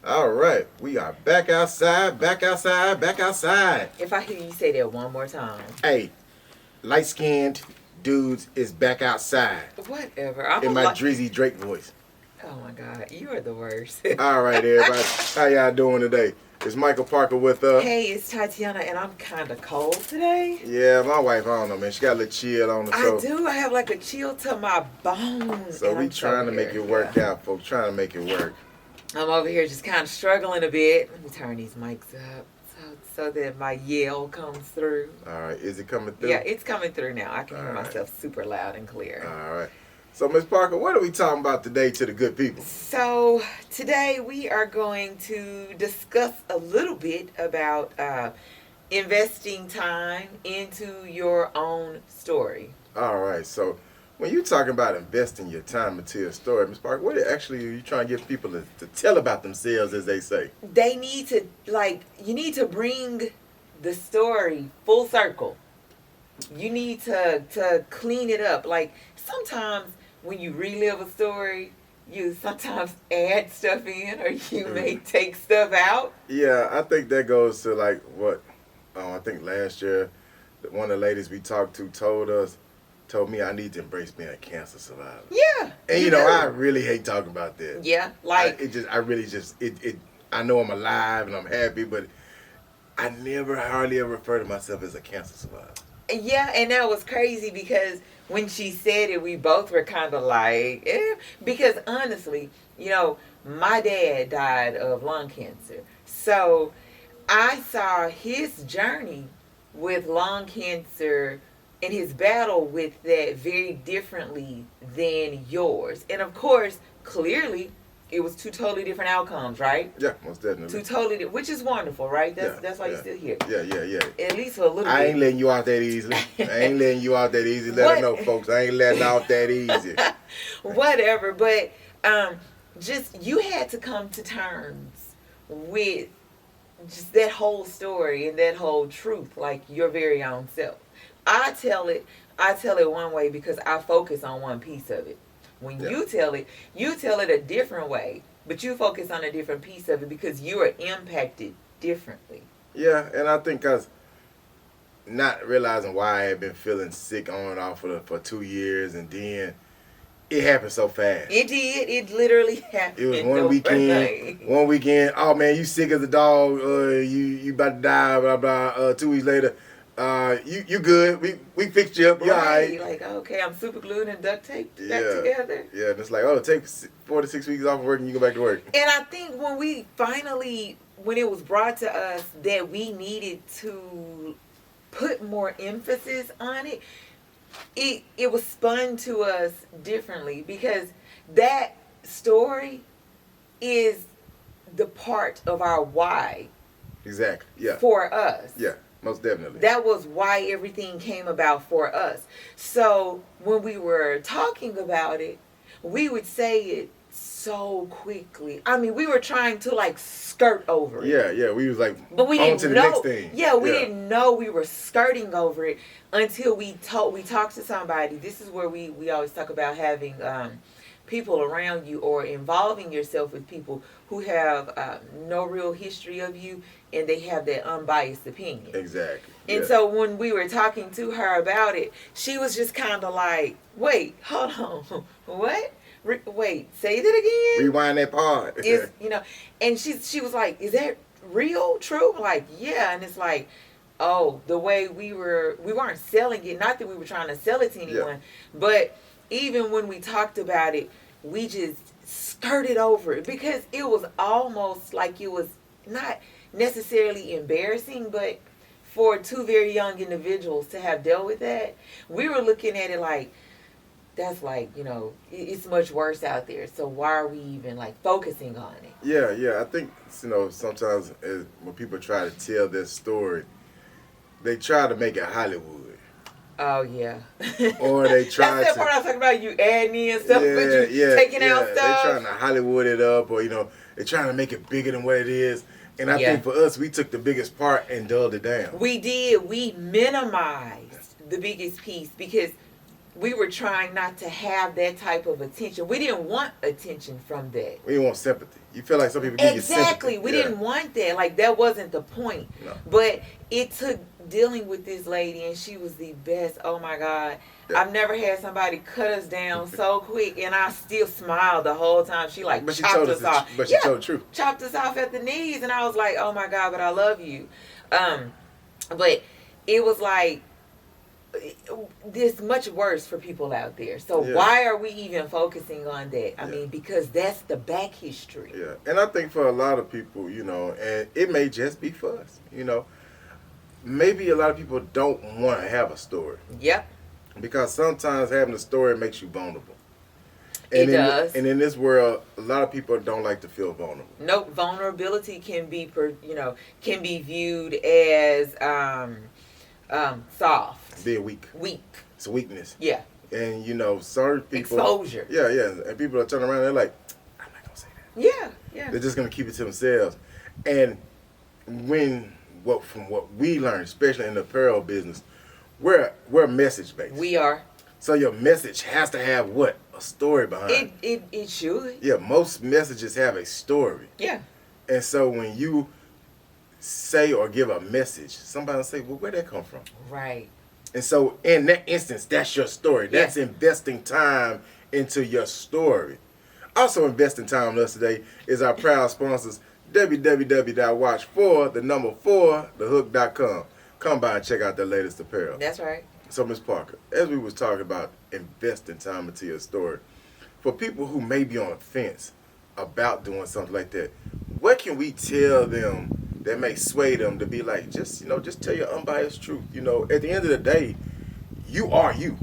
All right, we are back outside, back outside, back outside. If I hear you say that one more time. Hey, light skinned dudes is back outside Whatever. I'm in a my Drizzy Drake voice. Oh my God, you are the worst. All right, everybody. How y'all doing today? It's Michael Parker with Hey, it's Tatiana, and I'm kind of cold today. Yeah, my wife, I don't know, man. She got a little chill on her. I do. I have like a chill to my bones. So we trying to make it work out, folks. Trying to make it work. I'm over here just kind of struggling a bit. Let me turn these mics up so that my yell comes through. All right, is it coming through? Yeah, it's coming through now. I can hear myself super loud and clear. All right. So, Ms. Parker, what are we talking about today to the good people? So, today we are going to discuss a little bit about investing time into your own story. All right. So, when you're talking about investing your time into your story, Ms. Parker, what actually are you trying to get people to tell about themselves, as they say? They need to, you need to bring the story full circle. You need to clean it up. Like, sometimes when you relive a story, you sometimes add stuff in or you may take stuff out. Yeah, I think that goes to like what I think last year, one of the ladies we talked to told me I need to embrace being a cancer survivor. Yeah. And I really hate talking about that. Yeah, I know I'm alive and I'm happy, but I never hardly ever refer to myself as a cancer survivor. Yeah, and that was crazy because when she said it, we both were kind of like, because honestly, my dad died of lung cancer. So I saw his journey with lung cancer and his battle with that very differently than yours. And of course, clearly, it was two totally different outcomes, right? Yeah, most definitely. Two totally, which is wonderful, right? That's why you're still here. Yeah. At least for a little bit. I ain't letting you out that easily. Let them know, folks. I ain't letting out that easy. Whatever, but just you had to come to terms with just that whole story and that whole truth, like your very own self. I tell it one way because I focus on one piece of it. When you tell it a different way, but you focus on a different piece of it because you are impacted differently. Yeah, and I think I was not realizing why I had been feeling sick on and off for 2 years, and then it happened so fast. It did. It literally happened. It was one weekend. One weekend. Oh man, you sick as a dog. You about to die. Blah blah. 2 weeks later. You good? We fixed you up. You alright? Like, okay, I'm super glued and duct taped back together. Yeah, and it's like, take 4 to 6 weeks off of work and you go back to work. And I think when it was brought to us that we needed to put more emphasis on it, it was spun to us differently because that story is the part of our why. Exactly. Yeah. For us. Yeah. Most definitely. That was why everything came about for us. So when we were talking about it, we would say it so quickly. I mean, we were trying to skirt over it. Yeah. We was like, but we on didn't to the know. next thing. Yeah, we didn't know we were skirting over it until we talked to somebody. This is where we always talk about having people around you or involving yourself with people who have no real history of you and they have that unbiased opinion. Exactly. And so when we were talking to her about it, she was just kind of like, wait, hold on. What? Wait, say that again? Rewind that part. And she was like, is that real? True? I'm like, yeah. And it's like, oh, the way we weren't selling it. Not that we were trying to sell it to anyone, but even when we talked about it, we just skirted over it because it was almost like it was not necessarily embarrassing, but for two very young individuals to have dealt with that, we were looking at it like, that's it's much worse out there. So why are we even focusing on it? Yeah. I think, sometimes when people try to tell their story, they try to make it Hollywood. Oh, yeah. Or they try That's that part I was talking about, you adding in stuff, but you taking out stuff. They're trying to Hollywood it up, or, they're trying to make it bigger than what it is. And I think for us, we took the biggest part and dulled it down. We did. We minimized the biggest piece because we were trying not to have that type of attention. We didn't want attention from that. We didn't want sympathy. You feel like some people give you sympathy. Exactly. We didn't want that. Like, that wasn't the point. No. But it took dealing with this lady, and she was the best. Oh, my God. Yeah. I've never had somebody cut us down so quick, and I still smiled the whole time. She, like, chopped us off. But she told the truth. Chopped us off at the knees, and I was like, oh, my God, but I love you. But it was like, this much worse for people out there. So why are we even focusing on that? I mean, because that's the back history. Yeah, and I think for a lot of people, you know, and it may just be for us, you know, maybe a lot of people don't want to have a story. Yep. Because sometimes having a story makes you vulnerable. It does. And in this world, a lot of people don't like to feel vulnerable. Nope. Vulnerability can be, can be viewed as soft. Being weak. Weak. It's a weakness. Yeah. And, you know, certain people. Exposure. Yeah, yeah. And people are turning around and they're like, I'm not going to say that. Yeah, yeah. They're just going to keep it to themselves. And from what we learned, especially in the apparel business, we're message based. We are. So your message has to have what? A story behind it. It should. Yeah, most messages have a story. Yeah. And so when you say or give a message, somebody will say, well, where'd that come from? Right. And so in that instance, that's your story. That's investing time into your story. Also investing time with us today is our proud sponsors, www.watch4thehook.com. Come by and check out the latest apparel. That's right. So, Ms. Parker, as we was talking about investing time into your story, for people who may be on the fence about doing something like that, what can we tell them that may sway them to be like, just tell your unbiased truth? You know, at the end of the day, you are you.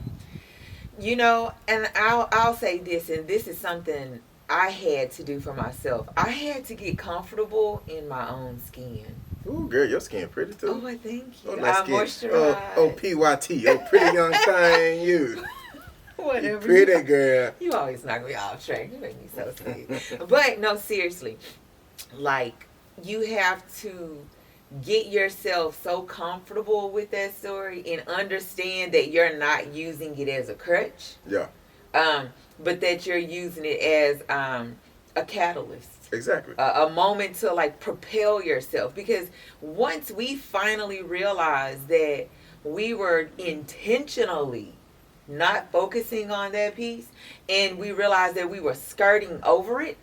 You know, and I'll say this, and this is something I had to do for myself. I had to get comfortable in my own skin. Ooh, girl, your skin pretty too. Oh, I thank you. Oh, nice skin. Moisturize. PYT. Oh, pretty young thing, you. Whatever. You pretty girl. You always knock me off track. You make me so sweet. But no, seriously, like, you have to get yourself so comfortable with that story and understand that you're not using it as a crutch. Yeah. But that you're using it as a catalyst. Exactly. A moment to, like, propel yourself. Because once we finally realized that we were intentionally not focusing on that piece, and we realized that we were skirting over it,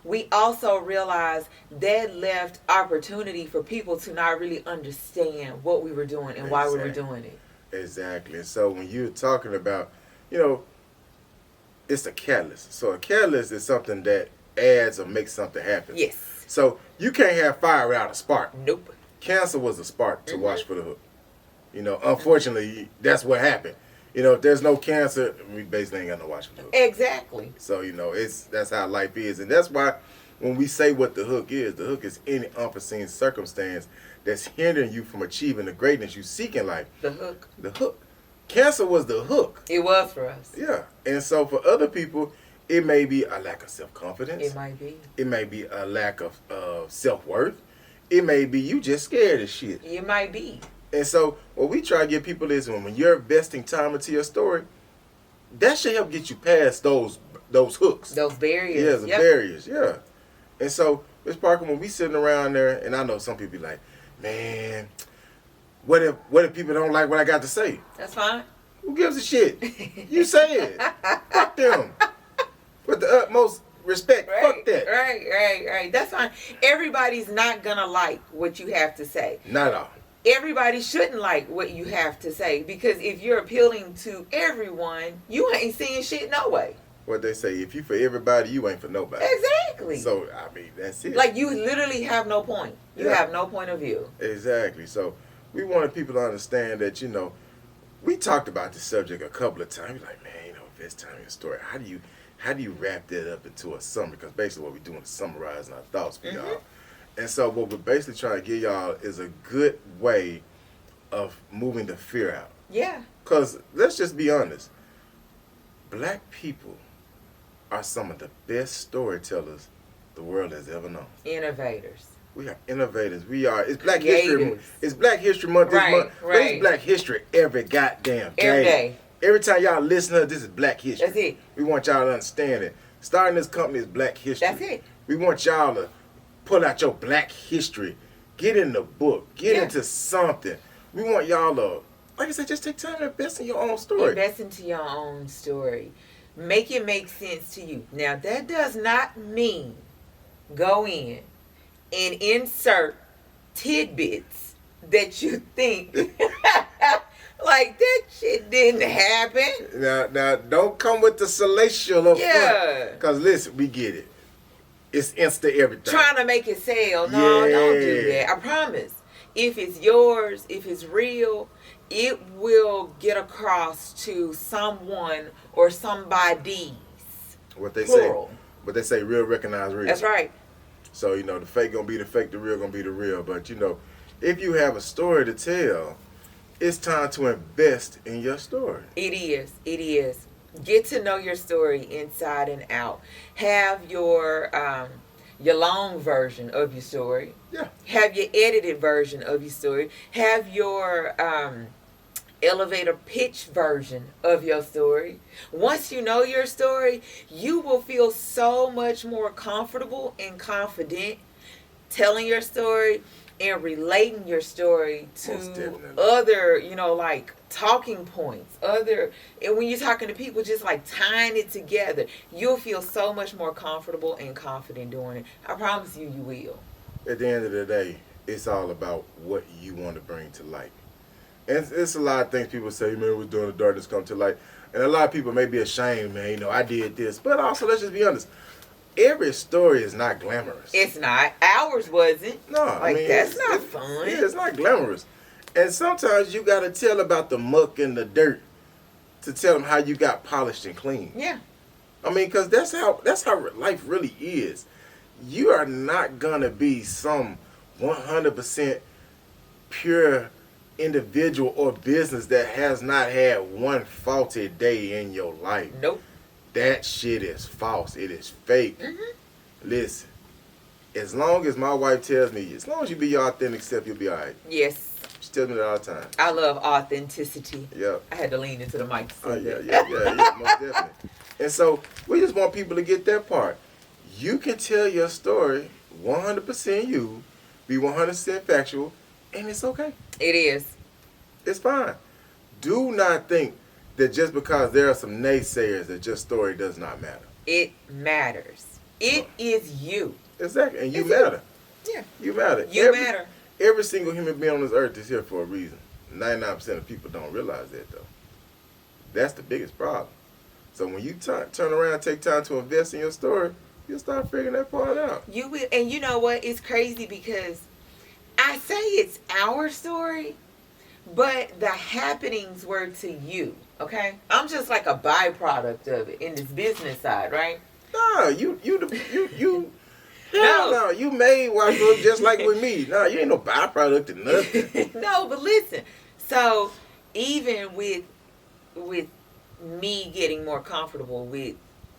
we also realized that left opportunity for people to not really understand what we were doing and why we were doing it. Exactly. So when you're talking about, it's a catalyst. So a catalyst is something that adds or makes something happen. Yes. So you can't have fire without a spark. Nope. Cancer was a spark to Watch for the Hook. Unfortunately, that's what happened. If there's no cancer, we basically ain't got no Watch for the Hook. Exactly. So, that's how life is. And that's why when we say what the hook is any unforeseen circumstance that's hindering you from achieving the greatness you seek in life. The hook. The hook. Cancer was the hook. It was for us. Yeah. And so for other people, it may be a lack of self-confidence. It might be. It may be a lack of self-worth. It may be you just scared as shit. It might be. And so what we try to get people is when you're investing time into your story, that should help get you past those hooks. Those barriers. Yeah, the barriers, yeah. And so, Ms. Parker, when we sitting around there, and I know some people be like, man, what if people don't like what I got to say? That's fine. Who gives a shit? You say it. Fuck them. With the utmost respect, fuck that. Right. That's fine. Everybody's not going to like what you have to say. Not at all. Everybody shouldn't like what you have to say, because if you're appealing to everyone, you ain't seeing shit no way. What they say, if you for everybody, you ain't for nobody. Exactly. So, that's it. Like, you literally have no point. You have no point of view. Exactly. So, we wanted people to understand that, we talked about this subject a couple of times. Like, man, best time in your story. How do you wrap that up into a summary? Because basically what we're doing is summarizing our thoughts for y'all. And so what we're basically trying to give y'all is a good way of moving the fear out. Yeah. Because let's just be honest. Black people are some of the best storytellers the world has ever known. Innovators. We are innovators. It's Black History. It's Black History Month this month. But it's Black History every goddamn day. Every day. Every time y'all listen to this is Black History. That's it. We want y'all to understand it. Starting this company is Black History. That's it. We want y'all to pull out your black history. Get in the book. Get into something. We want y'all to, like I said, just take time to invest in your own story. Invest into your own story. Make it make sense to you. Now, that does not mean go in and insert tidbits that you think like that shit didn't happen. Now, don't come with the salacious up Yeah. front. Because listen, we get it. It's Insta everything. Trying to make it sell. No, Yeah. don't do that. I promise. If it's yours, if it's real, it will get across to someone or somebody's. What they plural. say. What they say, real recognize real. That's right. So, you know, the fake gonna be the fake, the real gonna be the real. But, you know, if you have a story to tell, it's time to invest in your story. It is. It is. Get to know your story inside and out. Have your long version of your story. Yeah. Have your edited version of your story. Have your elevator pitch version of your story. Once you know your story, you will feel so much more comfortable and confident telling your story and relating your story Most to definitely. other, like talking points. And when you're talking to people, just like tying it together, you'll feel so much more comfortable and confident doing it. I promise you, you will. At the end of the day, it's all about what you want to bring to light. And it's a lot of things people say, man, we're doing the darkness come to light. And a lot of people may be ashamed, man, you know, I did this. But also, let's just be honest. Every story is not glamorous. It's not. Ours wasn't. No, that's not fun. Yeah, it's not glamorous. And sometimes you got to tell about the muck and the dirt to tell them how you got polished and clean. Yeah. I mean, because that's how life really is. You are not going to be some 100% pure individual or business that has not had one faulty day in your life. Nope. That shit is false. It is fake. Mm-hmm. Listen, as long as my wife tells me, as long as you be your authentic self, you'll be all right. Yes. She tells me that all the time. I love authenticity. Yep. I had to lean into the mic to say Yeah, most definitely. And so we just want people to get that part. You can tell your story 100% you, be 100% factual, and it's okay. It is. It's fine. Do not think that just because there are some naysayers that your story does not matter. It matters. It is you. Exactly. And you It's matter. Yeah. You matter. You matter. Every single human being on this earth is here for a reason. 99% of people don't realize that, though. That's the biggest problem. So when you turn around and take time to invest in your story, you'll start figuring that part out. You will. And you know what? It's crazy because I say it's our story, but the happenings were to you. Okay? I'm just like a byproduct of it in this business side, right? No, you No, you made watch look just like with me. No, you ain't no byproduct of nothing. No, but listen. So even with me getting more comfortable with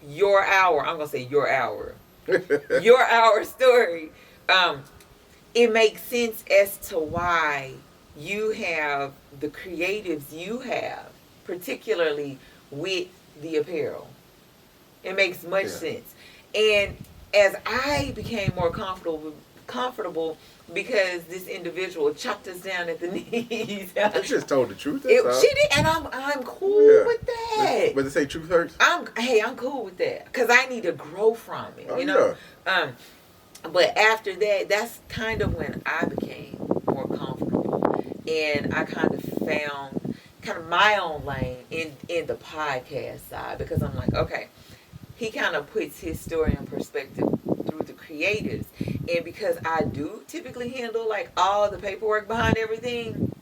your hour, I'm gonna say your hour story, it makes sense as to why you have the creatives you have, particularly with the apparel. It makes much sense. And as I became more comfortable because this individual chopped us down at the knees. I just told the truth. That's all. She did, and I'm cool with that. But they say truth hurts. I'm cool with that because I need to grow from it. Oh, you know. But after that, that's kind of when I became more comfortable, and I kind of found kind of my own lane in the podcast side because I'm like, okay, he kind of puts his story in perspective through the creatives, and because I do typically handle like all the paperwork behind everything,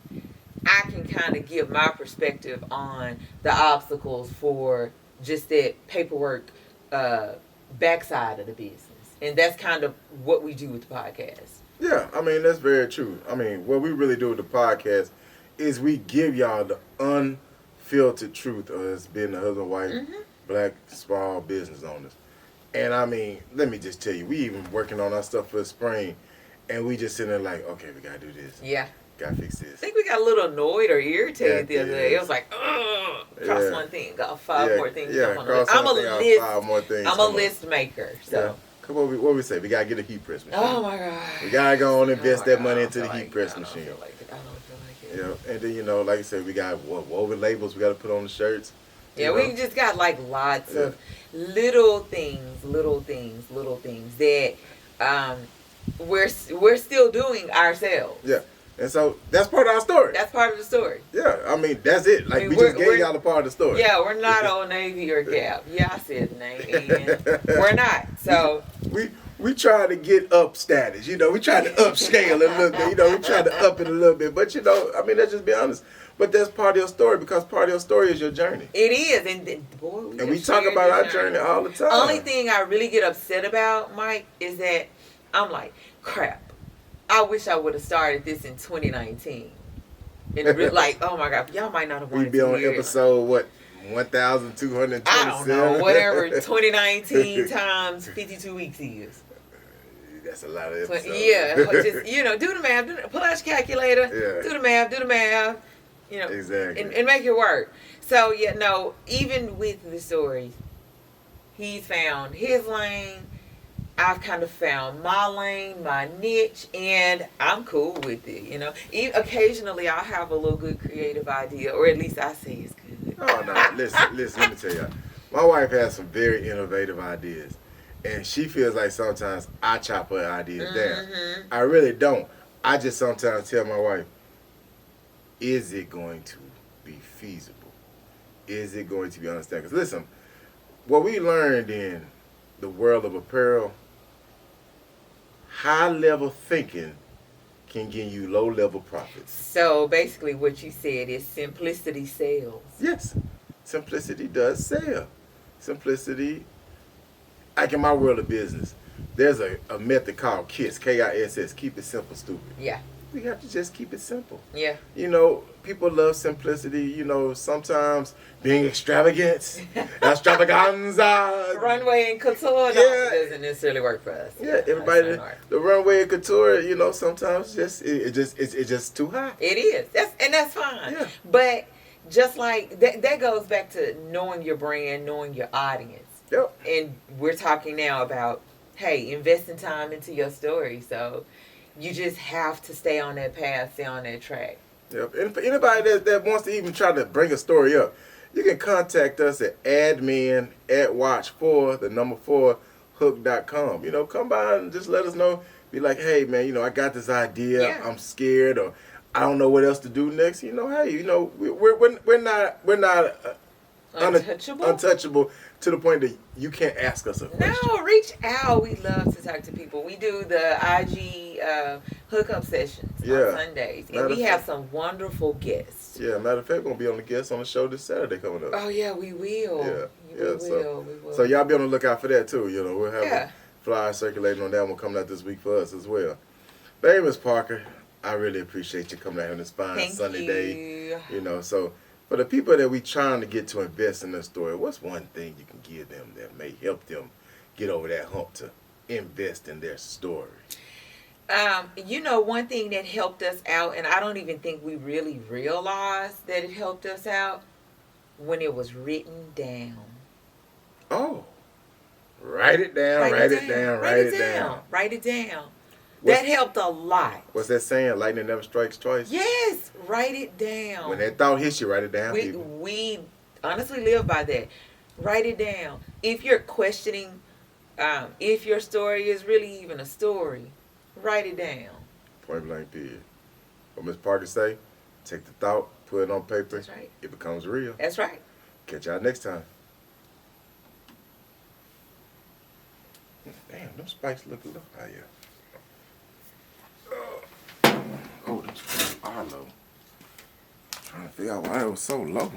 I can kind of give my perspective on the obstacles for just that paperwork backside of the business. And that's kind of what we do with the podcast. Yeah, I mean, that's very true. I mean, what we really do with the podcast is we give y'all the unfiltered truth of us being a husband, wife, black, small business owners. And I mean, let me just tell you, we even working on our stuff for the spring, and we just sitting there like, okay, we got to do this. Yeah. Got to fix this. I think we got a little annoyed or irritated the other day. It was like, cross one thing, got five more things. Yeah, I'm a list list maker. So. Come on, what we say? We gotta get a heat press machine. Oh my God. We gotta go on and invest that money I into don't the feel heat like press it. I machine. don't feel like it. I don't feel like it. Yeah, and then like I said, we got woven labels we gotta put on the shirts. Yeah, we just got like lots of little things that we're still doing ourselves. Yeah. And so that's part of our story. That's part of the story. Yeah, I mean that's it. Like we just gave y'all a part of the story. Yeah, we're not Old Navy or Gap. Yeah, I said the name. And we're not. So we try to get up status. We try to upscale a little bit. We try to up it a little bit. But I mean, let's just be honest. But that's part of your story because part of your story is your journey. It is, and boy, we talk about our journey all the time. Only thing I really get upset about, Mike, is that I'm like, crap. I wish I would have started this in 2019. And like, oh my God, y'all might not have wanted to be on episode, what, 1,227? I don't know, whatever 2019 times 52 weeks is. That's a lot of episodes. Yeah, just, do the math. Pull out your calculator. Yeah. Do the math. Exactly. And make it work. So, even with the stories, he's found his lane. I've kind of found my lane, my niche, and I'm cool with it, Even occasionally, I'll have a little good creative idea, or at least I say it's good. Oh, no. Listen, let me tell you. My wife has some very innovative ideas, and she feels like sometimes I chop her ideas down. I really don't. I just sometimes tell my wife, is it going to be feasible? Is it going to be understandable? Because listen, what we learned in the world of apparel, high-level thinking can give you low-level profits. So basically what you said is simplicity sells. Yes. Simplicity does sell. Simplicity, like in my world of business, there's a method called KISS, K-I-S-S, keep it simple, stupid. Yeah. We have to just keep it simple. Yeah. People love simplicity. Sometimes being extravaganza. Runway and couture doesn't necessarily work for us. Yeah, everybody, the runway and couture, sometimes it's just too high. It is. That's fine. Yeah. But just like that goes back to knowing your brand, knowing your audience. Yep. And we're talking now about, hey, investing time into your story. So you just have to stay on that path, stay on that track. Yep. And for anybody that wants to even try to bring a story up, you can contact us at admin@watch4hook.com. Come by and just let us know. Be like, hey, man, I got this idea. Yeah. I'm scared, or I don't know what else to do next. Hey, we're not untouchable to the point that you can't ask us a question. No, reach out. We love to talk to people. We do the IG hookup sessions on Sundays, and we have some wonderful guests. Yeah, matter of fact, we're gonna be on the guest on the show this Saturday coming up. Oh yeah, we will. We will. So y'all be on the lookout for that too. We'll have a flyer circulating on that one coming out this week for us as well. Hey, Ms. Parker, I really appreciate you coming out on this fine Sunday day. So for the people that we trying to get to invest in their story, what's one thing you can give them that may help them get over that hump to invest in their story? One thing that helped us out, and I don't even think we really realized that it helped us out, when it was written down. Oh, write it down, write it down. Write it down. That helped a lot. What's that saying? Lightning never strikes twice? Yes, write it down. When that thought hits you, write it down, we honestly live by that. Write it down. If you're questioning if your story is really even a story, write it down. Point blank period. What Ms. Parker say, take the thought, put it on paper. That's right. It becomes real. That's right. Catch y'all next time. Damn, those spikes look low out here. Oh, those spikes are low. I'm trying to figure out why it was so low.